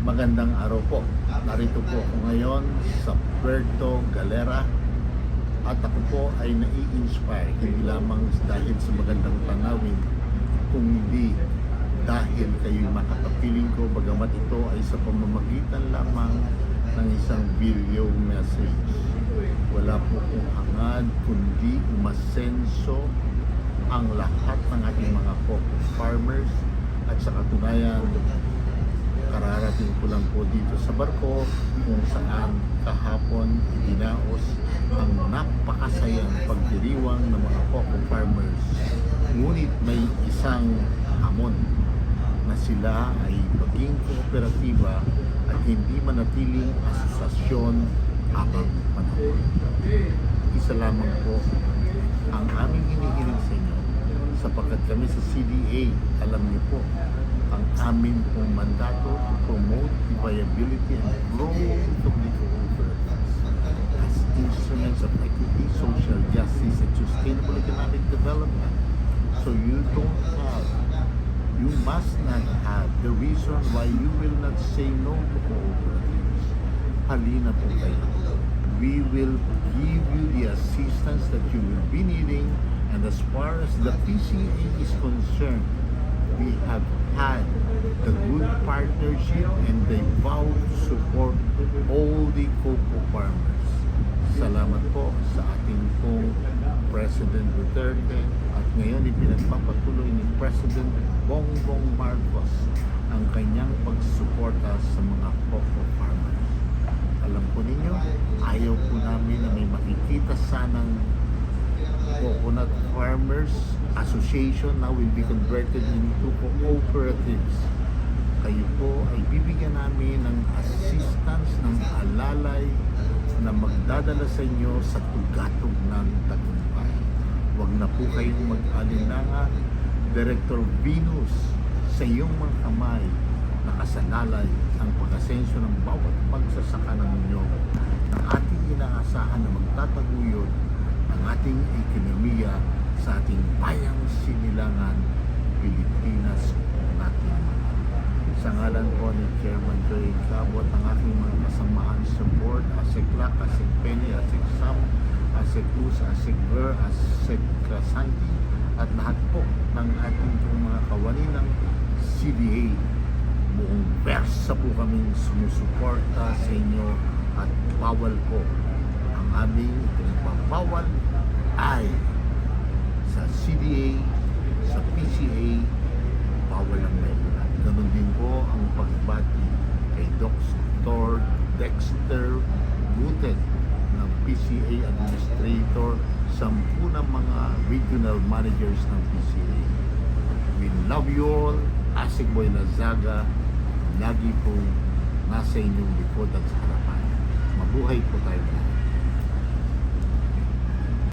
Magandang araw po. Narito po ako ngayon sa Puerto Galera at ako po ay nai-inspire hindi lamang dahil sa magandang tanawin kundi dahil kayo'y makakapiling ko bagamat ito ay sa pamamagitan lamang ng isang video message. Wala po kong hangad kundi umasenso ang lahat ng ating mga focus farmers at sa katunayan kararating ko lang po dito sa barko kung saan kahapon idinaos ang napakasayang pagdiriwang ng mga coco farmers. Ngunit may isang hamon na sila ay maging kooperatiba at hindi manatiling asosasyon habang panahon. Isa lamang po ang aming hinihiling sa inyo sapagkat kami sa CDA, alam niyo po, ang amin pong mandato to promote the viability and growth of the cooperatives as instruments of equity, social justice, and sustainable economic development. So you must not have the reason why you will not say no to cooperatives. Halina po kayo. We will give you the assistance that you will be needing, and as far as the PCA is concerned, we have had the good partnership and they vow to support all the cocoa farmers. Salamat po sa ating pong President Duterte at ngayon ipinagpapatuloy ni President Bongbong Marcos ang kanyang pagsuporta sa mga cocoa farmers. Alam po ninyo, ayaw po namin na may makikita sanang Coconut Farmers Association now will be converted into cooperatives. Kayo po ay bibigyan namin ng assistance ng alalay na magdadala sa inyo sa tugatog ng tagumpay. Huwag na po kayong mag-alinlangan. Director Venus, sa iyong mga kamay nakasalalay ang pag-asenso ng bawat pagsasaka ng inyo ng ating inaasahan na magtataguyod ang ating ekonomiya sa ating bayang sinilangan Pilipinas natin. Sa ngalan po ni Chairman Joy Cabot, ang aking mga kasamahan sa board, ASEC Lac, ASEC Penny, ASEC Sam, ASEC Luz, ASEC Ver, ASEC Santi, at lahat po ng ating mga kawani ng CDA. Buong bersa po kaming sumusuporta sa inyo at bawal po ang aming pinagpapawal ay sa CDA, sa PCA, bawal ang may ulan. Ganun din po ang pagbati kay Dr. Dexter Butet ng PCA Administrator, 10 ng mga regional managers ng PCA. We love you all. Asik Boy Lazaga, lagi pong nasa inyong likod at sa harapan. Mabuhay po tayo lahat.